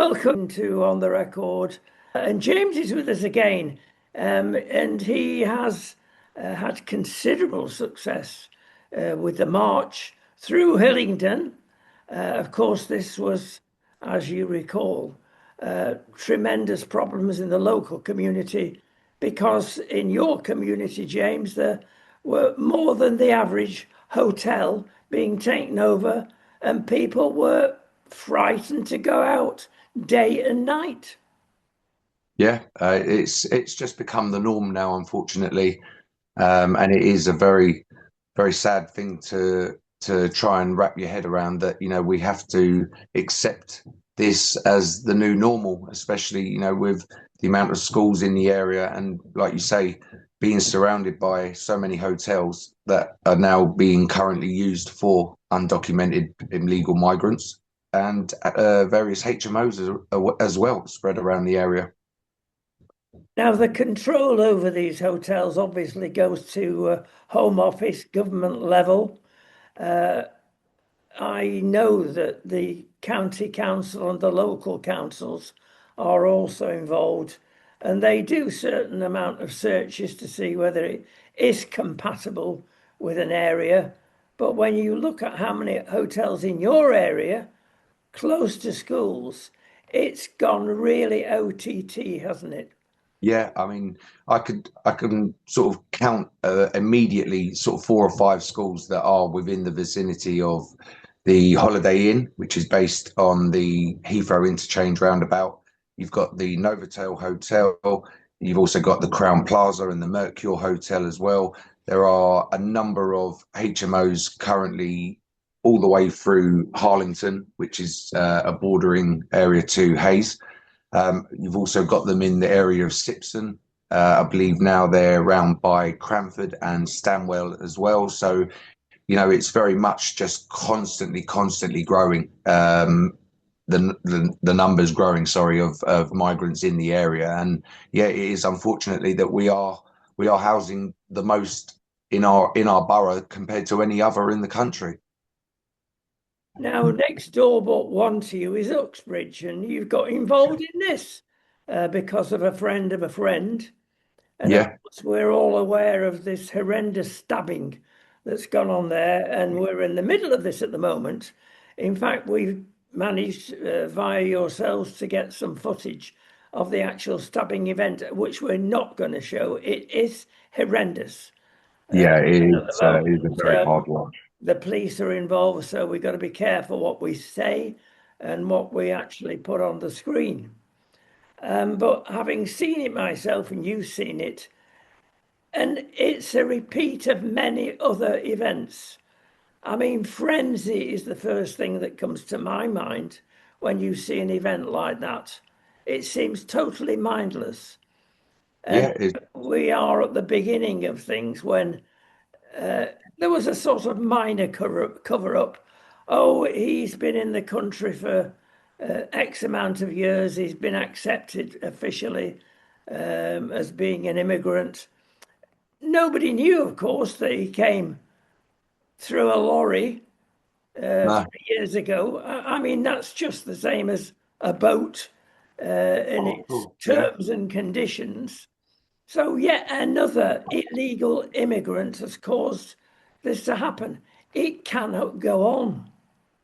Welcome to On the Record. And James is with us again. And he has had considerable success with the march through Hillingdon. Of course, this was, as you recall, tremendous problems in the local community because in your community, James, there were more than the average hotel being taken over, and people were frightened to go out day and night. Yeah, it's just become the norm now, unfortunately, and it is a very sad thing to try and wrap your head around. That we have to accept this as the new normal, especially with the amount of schools in the area, and like you say, being surrounded by so many hotels that are now being currently used for undocumented illegal migrants, and various HMOs as well spread around the area. Now, the control over these hotels obviously goes to Home Office, government level. I know that the county council and the local councils are also involved, and they do certain amount of searches to see whether it is compatible with an area. But when you look at how many hotels in your area close to schools, it's gone really OTT, hasn't it? Yeah, I mean, I can sort of count immediately sort of four or five schools that are within the vicinity of the Holiday Inn, which is based on the Heathrow Interchange roundabout. You've got the Novotel Hotel. You've also got the Crown Plaza and the Mercure Hotel as well. There are a number of HMOs currently all the way through Harlington, which is a bordering area to Hayes. You've also got them in the area of Sipson. I believe now they're around by Cranford and Stanwell as well. So, it's very much just constantly growing. The numbers growing, sorry, of migrants in the area. And yeah, it is unfortunately that we are housing the most in our borough compared to any other in the country. Now, next door but one to you is Uxbridge, and you've got involved in this because of a friend of a friend. And of Yeah, course, we're all aware of this horrendous stabbing that's gone on there, and we're in the middle of this at the moment. In fact, we've managed via yourselves to get some footage of the actual stabbing event, which we're not going to show. It is horrendous yeah, at the it is a moment. very hard one. The police are involved, so we've got to be careful what we say and what we actually put on the screen. But having seen it myself and you've seen it, and it's a repeat of many other events. I mean, frenzy is the first thing that comes to my mind when you see an event like that. It seems totally mindless. And Yeah, it, we are at the beginning of things when there was a sort of minor cover up. Oh, he's been in the country for X amount of years. He's been accepted officially as being an immigrant. Nobody knew, of course, that he came through a lorry no, 3 years ago. I mean, that's just the same as a boat in oh, its cool. Yeah. terms and conditions. So, yet another illegal immigrant has caused this to happen. It cannot go on.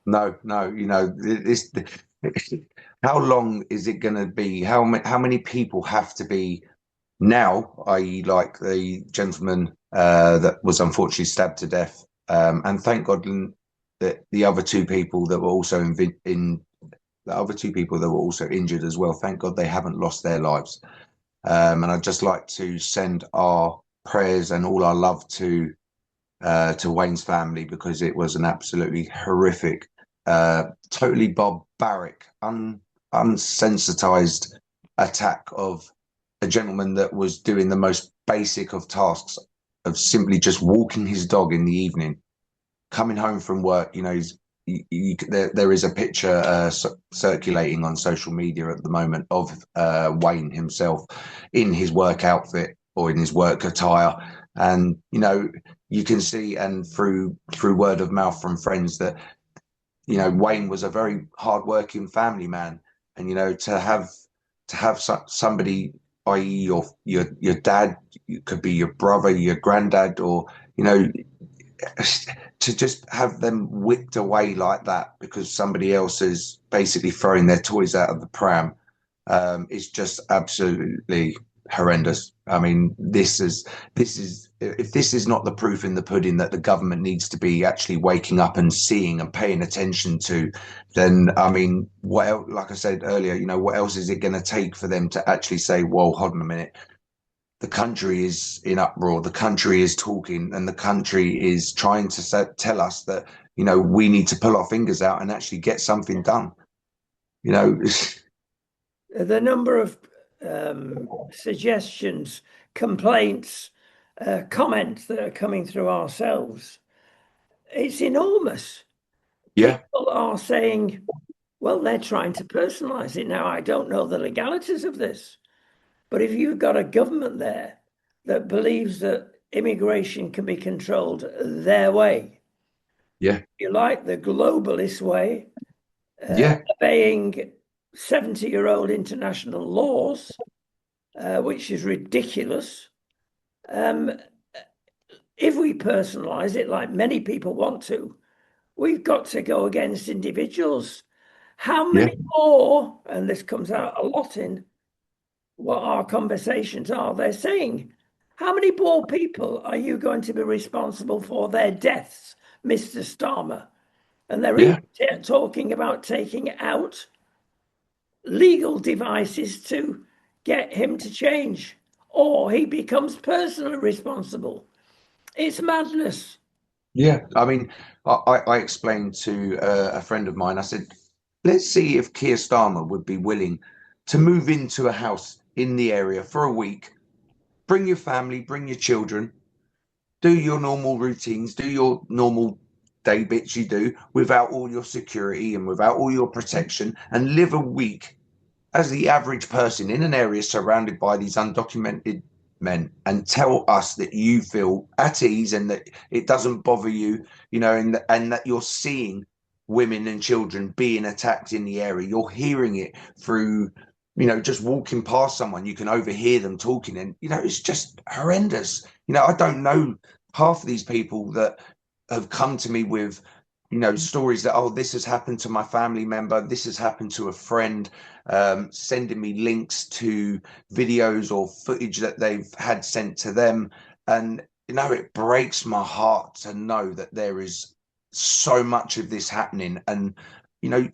No, no, this. How long is it going to be? How many people have to be now? I.e., like the gentleman that was unfortunately stabbed to death, and thank God that the other two people that were also in the other two people that were also injured as well. Thank God they haven't lost their lives. And I'd just like to send our prayers and all our love to Wayne's family because it was an absolutely horrific, totally barbaric, unsensitized attack of a gentleman that was doing the most basic of tasks of simply just walking his dog in the evening, coming home from work. There is a picture circulating on social media at the moment of Wayne himself in his work outfit or in his work attire, and you can see, and through word of mouth from friends, that Wayne was a very hardworking family man, And to have somebody, i.e., your dad, it could be your brother, your granddad, or you know, to just have them whipped away like that because somebody else is basically throwing their toys out of the pram, is just absolutely horrendous. I mean, this is if this is not the proof in the pudding that the government needs to be actually waking up and seeing and paying attention to, then I mean, what else, like I said earlier, what else is it going to take for them to actually say, well, hold on a minute, the country is in uproar, the country is talking, and the country is trying to tell us that we need to pull our fingers out and actually get something done. You know, The number of suggestions, complaints, comments that are coming through ourselves, it's enormous. yeah, People are saying, well, they're trying to personalize it. Now, I don't know the legalities of this, but if you've got a government there that believes that immigration can be controlled their way, yeah, you like the globalist way, yeah, obeying 70-year-old international laws, which is ridiculous. Um, if we personalize it like many people want to, we've got to go against individuals. How yeah, many more, and this comes out a lot in what our conversations are, they're saying, how many more people are you going to be responsible for their deaths, Mr. Starmer? And they're yeah, even talking about taking out legal devices to get him to change, or he becomes personally responsible. It's madness. yeah. I mean, I explained to a friend of mine. I said, let's see if Keir Starmer would be willing to move into a house in the area for a week. Bring your family, bring your children, do your normal routines, do your normal day bits you do without all your security and without all your protection, and live a week as the average person in an area surrounded by these undocumented men, and tell us that you feel at ease and that it doesn't bother you, and that you're seeing women and children being attacked in the area. You're hearing it through, just walking past someone, you can overhear them talking, and it's just horrendous. I don't know half of these people that have come to me with stories that, oh, this has happened to my family member, this has happened to a friend, sending me links to videos or footage that they've had sent to them. And it breaks my heart to know that there is so much of this happening. And you know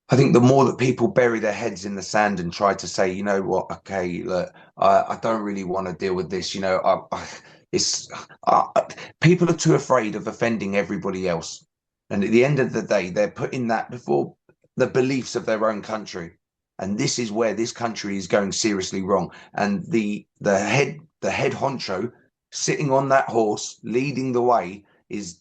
I think the more that people bury their heads in the sand and try to say, you know what, okay, look, I don't really want to deal with this. It's uh, people are too afraid of offending everybody else, and at the end of the day, they're putting that before the beliefs of their own country, and this is where this country is going seriously wrong. And the head honcho sitting on that horse, leading the way, is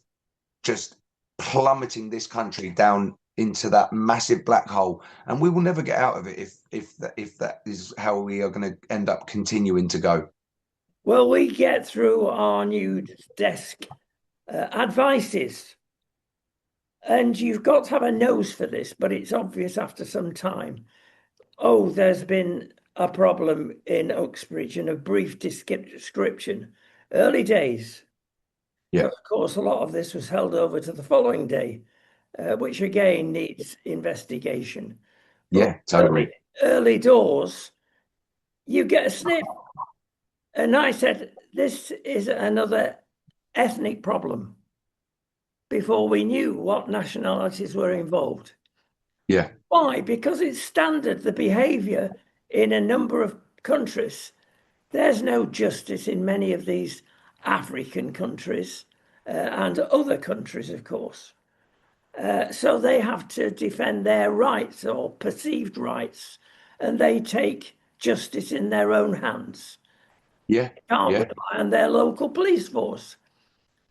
just plummeting this country down into that massive black hole, and we will never get out of it if that is how we are going to end up continuing to go. Well, we get through our news desk advices, and you've got to have a nose for this, but it's obvious after some time. Oh, there's been a problem in Uxbridge, and a brief description. Early days, Yeah, but of course, a lot of this was held over to the following day, which again needs investigation. But yeah, totally. early doors, you get a sniff. And I said, this is another ethnic problem before we knew what nationalities were involved. Yeah, Why? Because it's standard, the behavior in a number of countries. There's no justice in many of these African countries and other countries, of course. So they have to defend their rights or perceived rights, and they take justice in their own hands. yeah, They can't yeah, rely on their local police force.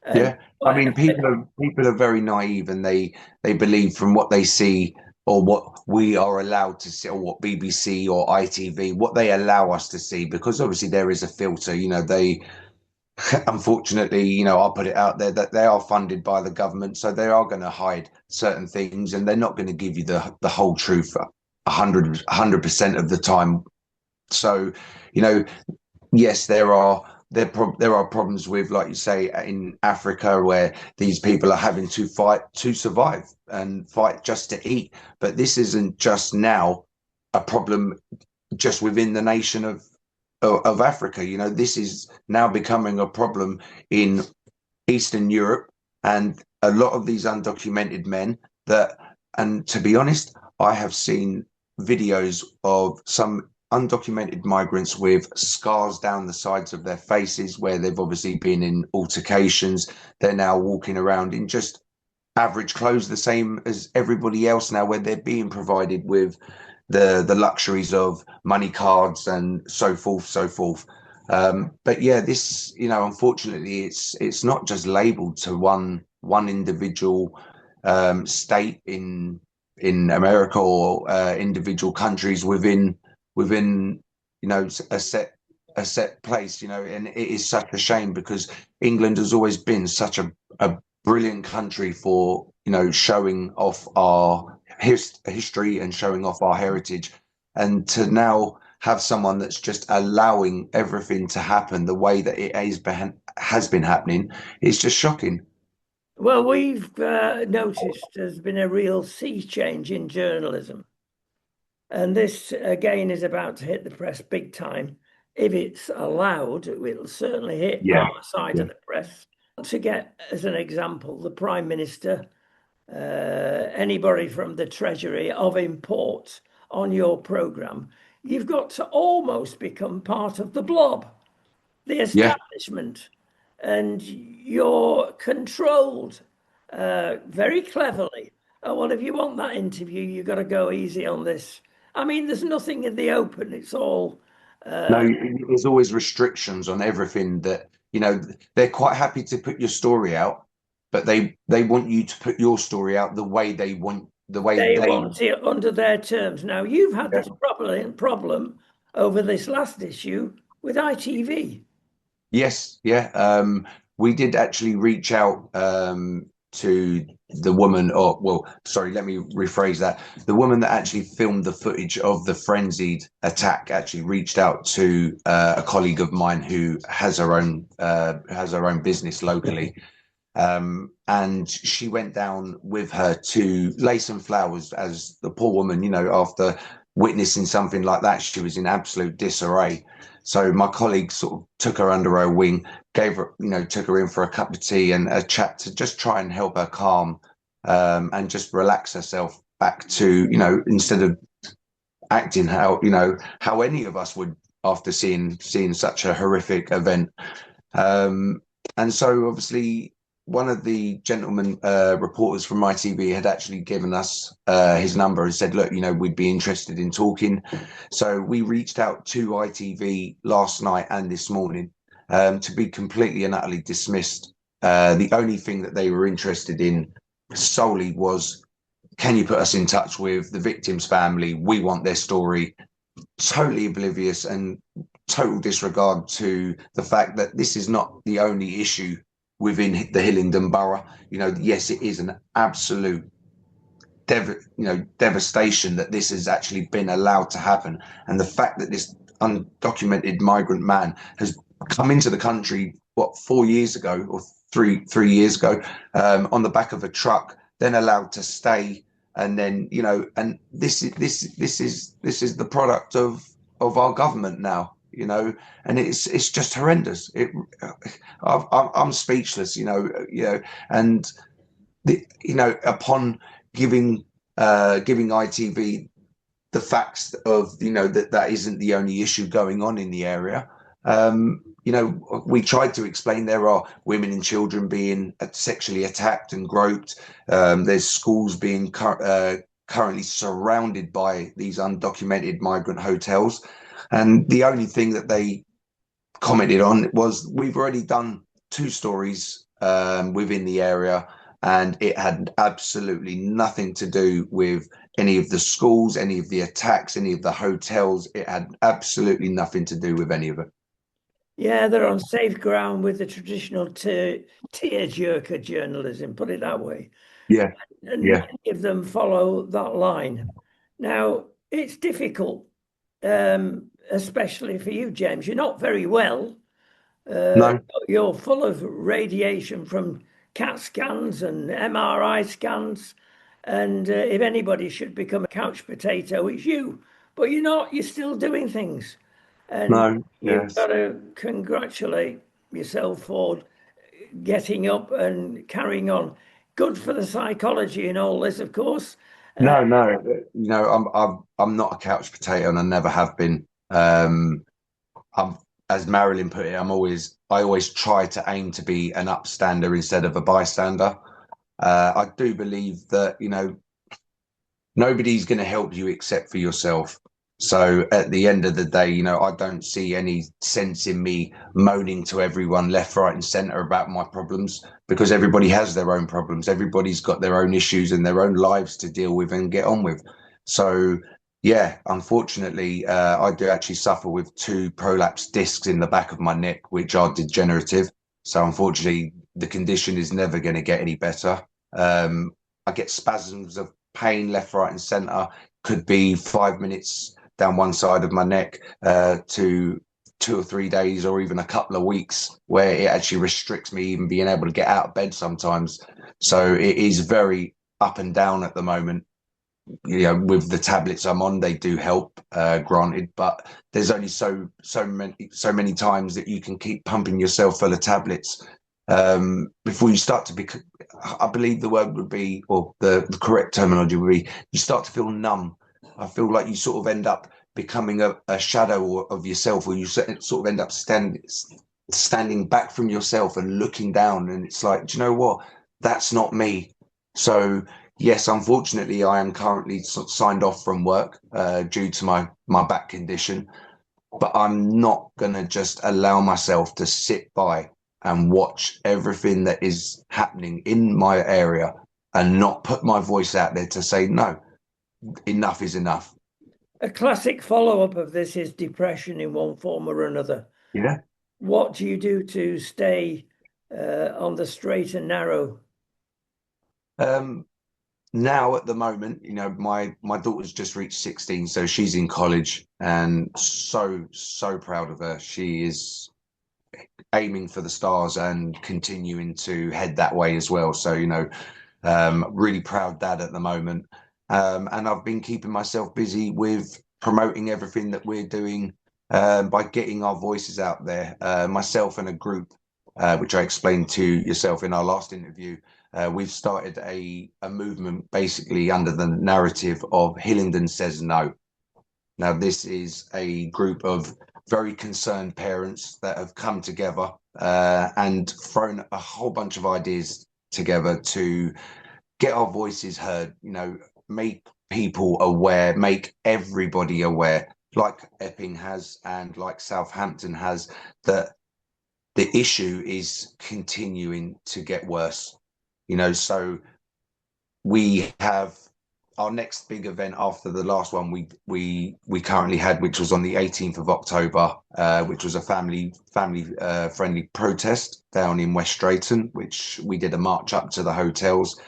And yeah. I mean, people are very naive, and they believe from what they see or what we are allowed to see, or what BBC or ITV, what they allow us to see, because obviously there is a filter. They unfortunately, I'll put it out there that they are funded by the government, so they are going to hide certain things, and they're not going to give you the whole truth. 100% of the time. So, you know, yes, there are problems with, like you say, in Africa where these people are having to fight to survive and fight just to eat. But this isn't just now a problem just within the nation of Africa. You know, this is now becoming a problem in Eastern Europe, and a lot of these undocumented men that, and to be honest, I have seen videos of some undocumented migrants with scars down the sides of their faces where they've obviously been in altercations. They're now walking around in just average clothes, the same as everybody else now, where they're being provided with the luxuries of money cards and so forth, so forth. But yeah, this, you know, unfortunately, it's not just labelled to one individual state in America or individual countries within you know a set place, you know, and it is such a shame because England has always been such a brilliant country for, you know, showing off our history and showing off our heritage, and to now have someone that's just allowing everything to happen the way that has been happening is just shocking. Well, we've noticed there's been a real sea change in journalism. And this again is about to hit the press big time. If it's allowed, it will certainly hit Yeah, our side yeah, of the press. To get as an example, the Prime Minister, anybody from the Treasury of import on your programme, you've got to almost become part of the blob, the yeah. establishment, and you're controlled very cleverly. Oh, well, if you want that interview, you've got to go easy on this. I mean, there's nothing in the open. It's all, No, there's always restrictions on everything that, you know, they're quite happy to put your story out, but they want you to put your story out the way they want, the way they they. want it under their terms. Now, you've had this problem over this last issue with ITV. Yes, yeah. We did actually reach out to the woman, or well, sorry, let me rephrase that. The woman that actually filmed the footage of the frenzied attack actually reached out to a colleague of mine who has her own business locally. And she went down with her to lay some flowers as the poor woman, you know, after witnessing something like that, she was in absolute disarray. So my colleague sort of took her under her wing, gave her, you know, took her in for a cup of tea and a chat to just try and help her calm and just relax herself back to, you know, instead of acting how, you know, how any of us would after seeing such a horrific event. Um, and so obviously one of the gentlemen reporters from ITV had actually given us his number and said, look, you know, we'd be interested in talking. So we reached out to ITV last night and this morning to be completely and utterly dismissed. The only thing that they were interested in solely was, can you put us in touch with the victim's family? We want their story. Totally oblivious and total disregard to the fact that this is not the only issue within the Hillingdon borough. You know, yes, it is an absolute devastation that this has actually been allowed to happen, and the fact that this undocumented migrant man has come into the country 4 years ago or three years ago on the back of a truck, then allowed to stay, and then, you know, and this is the product of our government now, you know, and it's just horrendous. I'm speechless, and upon giving giving ITV the facts of, you know, that isn't the only issue going on in the area. You know, we tried to explain there are women and children being sexually attacked and groped. There's schools being currently surrounded by these undocumented migrant hotels, and the only thing that they commented on was, we've already done 2 stories within the area, and it had absolutely nothing to do with any of the schools, any of the attacks, any of the hotels. It had absolutely nothing to do with any of it. Yeah, they're on safe ground with the traditional tearjerker journalism, put it that way. Yeah, And yeah, many of them follow that line. Now, it's difficult, especially for you, James. You're not very well. Uh, No, you're full of radiation from CAT scans and MRI scans. And if anybody should become a couch potato, it's you. But you're not, you're still doing things. And no, you've got yes, to congratulate yourself for getting up and carrying on. Good for the psychology and all this, of course. Uh, no, no. I'm not a couch potato, and I never have been. I'm, as Marilyn put it, I always try to aim to be an upstander instead of a bystander. I do believe that, nobody's going to help you except for yourself. So at the end of the day, I don't see any sense in me moaning to everyone left, right, and center about my problems, because everybody has their own problems. Everybody's got their own issues and their own lives to deal with and get on with. So, yeah, unfortunately, I do actually suffer with two prolapsed discs in the back of my neck, which are degenerative. So, unfortunately, the condition is never going to get any better. I get spasms of pain left, right, and center. Could be 5 minutes down one side of my neck, to 2 or 3 days, or even a couple of weeks, where it actually restricts me even being able to get out of bed sometimes. So it is very up and down at the moment. With the tablets I'm on, they do help, granted, but there's only so many times that you can keep pumping yourself full of tablets, before you start to be. I believe the word would be, or the correct terminology would be, you start to feel numb. I feel like you sort of end up becoming a shadow of yourself, or you sort of end up standing back from yourself and looking down, and it's like, do you know what? That's not me. So yes, unfortunately, I am currently signed off from work, due to my back condition, but I'm not going to just allow myself to sit by and watch everything that is happening in my area and not put my voice out there to say, no, enough is enough. a classic follow-up of this is depression in one form or another. Yeah. What do you do to stay on the straight and narrow? Um, Now at the moment, my daughter's just reached 16, so she's in college, and so proud of her. She is aiming for the stars and continuing to head that way as well. So, really proud dad at the moment. And I've been keeping myself busy with promoting everything that we're doing, by getting our voices out there. Myself and a group, which I explained to yourself in our last interview, we've started a movement basically under the narrative of Hillingdon Says No. Now, this is a group of very concerned parents that have come together, and thrown a whole bunch of ideas together to get our voices heard, make people aware, make everybody aware, like Epping has and like Southampton has, that the issue is continuing to get worse. So we have our next big event after the last one we currently had, which was on the 18th of October, which was a family friendly protest down in West Drayton, which we did a march up to the hotels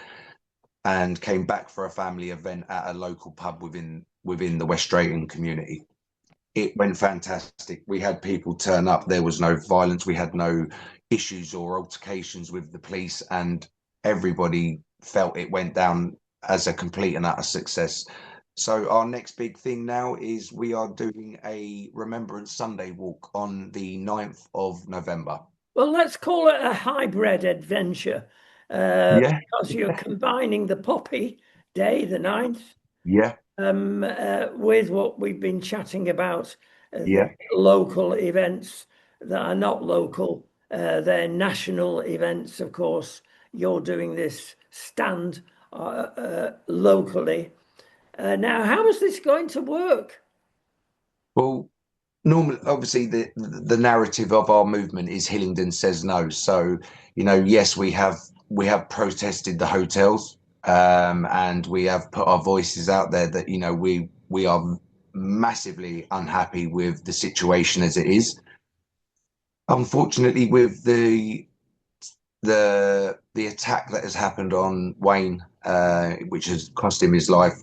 and came back for a family event at a local pub within the West Drayton community. It went fantastic. We had people turn up. There was no violence. We had no issues or altercations with the police, and everybody felt it went down as a complete and utter success. So our next big thing now is we are doing a Remembrance Sunday walk on the 9th of November. Well, let's call it a hybrid adventure Yeah, because you're combining the Poppy Day, the 9th, yeah, with what we've been chatting about, the yeah. local events that are not local. They're national events, of course. You're doing this stand locally. Now, how is this going to work? Well, normally, obviously, the narrative of our movement is Hillingdon Says No. So, yes, we have protested the hotels, and we have put our voices out there that, we are massively unhappy with the situation as it is. Unfortunately, with the attack that has happened on Wayne, which has cost him his life,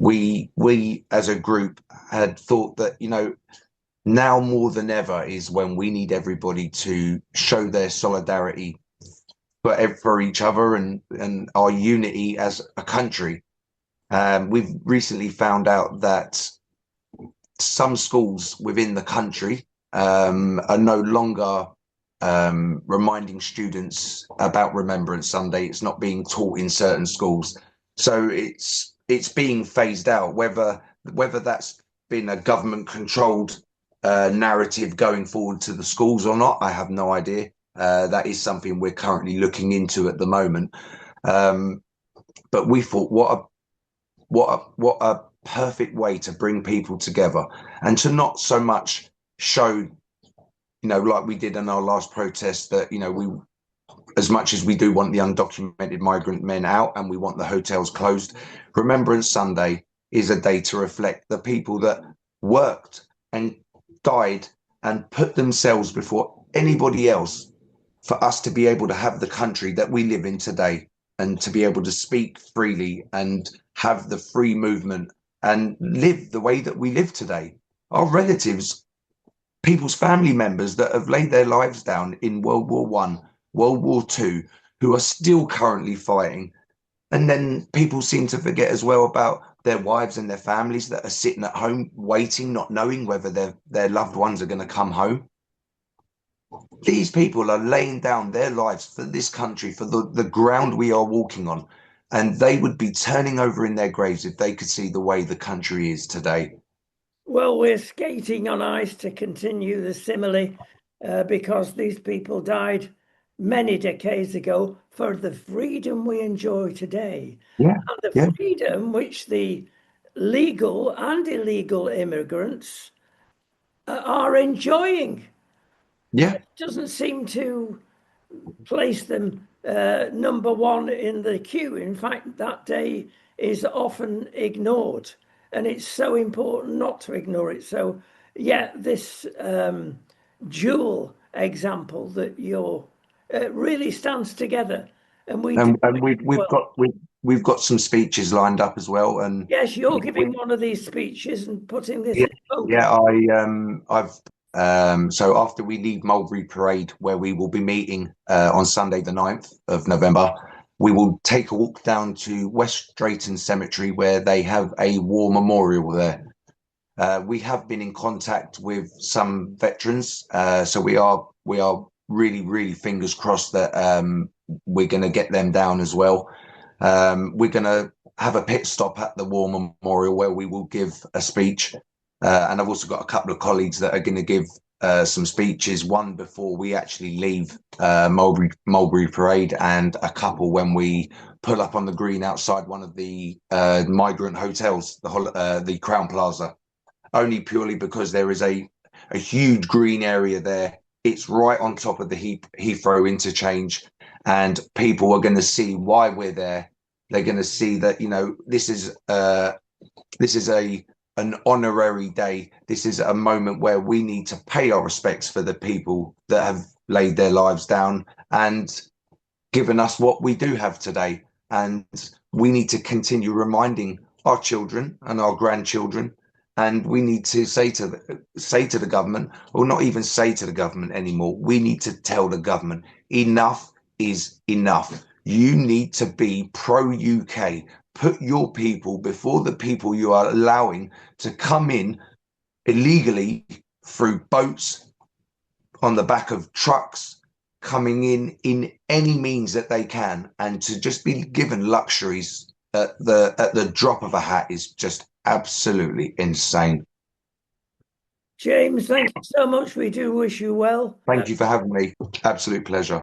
we as a group had thought that, now more than ever is when we need everybody to show their solidarity for each other and our unity as a country. We've recently found out that some schools within the country are no longer reminding students about Remembrance Sunday. It's not being taught in certain schools, so it's being phased out. Whether that's been a government controlled narrative going forward to the schools or not, I have no idea. That is something we're currently looking into at the moment. But we thought, what a perfect way to bring people together and to not so much show, like we did in our last protest, that, we, as much as we do want the undocumented migrant men out and we want the hotels closed, Remembrance Sunday is a day to reflect the people that worked and died and put themselves before anybody else for us to be able to have the country that we live in today, and to be able to speak freely and have the free movement and live the way that we live today. Our relatives, people's family members that have laid their lives down in World War One, World War Two, who are still currently fighting. And then people seem to forget as well about their wives and their families that are sitting at home waiting, not knowing whether their loved ones are going to come home. These people are laying down their lives for this country, for the ground we are walking on, and they would be turning over in their graves if they could see the way the country is today. Well, we're skating on ice, to continue the simile, because these people died many decades ago for the freedom we enjoy today, Yeah, and the yeah, freedom which the legal and illegal immigrants are enjoying. yeah. It doesn't seem to place them number one in the queue. In fact, that day is often ignored, and it's so important not to ignore it. So, yeah, this dual example that you're really stands together, and we do And wish you well. we've got some speeches lined up as well, and Yes, you're we, giving one of these speeches and putting this yeah, in focus. yeah. I've so after we leave Mulberry Parade, where we will be meeting on Sunday, the 9th of November, we will take a walk down to West Drayton Cemetery, where they have a war memorial there. We have been in contact with some veterans, so we are really, really fingers crossed that we're going to get them down as well. We're going to have a pit stop at the War Memorial where we will give a speech, and I've also got a couple of colleagues that are going to give some speeches. One before we actually leave Mulberry Parade, and a couple when we pull up on the green outside one of the migrant hotels, the Crown Plaza. Only purely because there is a huge green area there. It's right on top of the Heathrow interchange, and people are going to see why we're there. They're going to see that, this is an honorary day. This is a moment where we need to pay our respects for the people that have laid their lives down and given us what we do have today. And we need to continue reminding our children and our grandchildren, and we need to say to the government, or not even say to the government anymore, we need to tell the government, enough is enough. You need to be pro-UK. Put your people before the people you are allowing to come in illegally through boats, on the back of trucks, coming in any means that they can, and to just be given luxuries at the drop of a hat is just absolutely insane. James, thank you so much. We do wish you well. Thank you for having me. Absolute pleasure.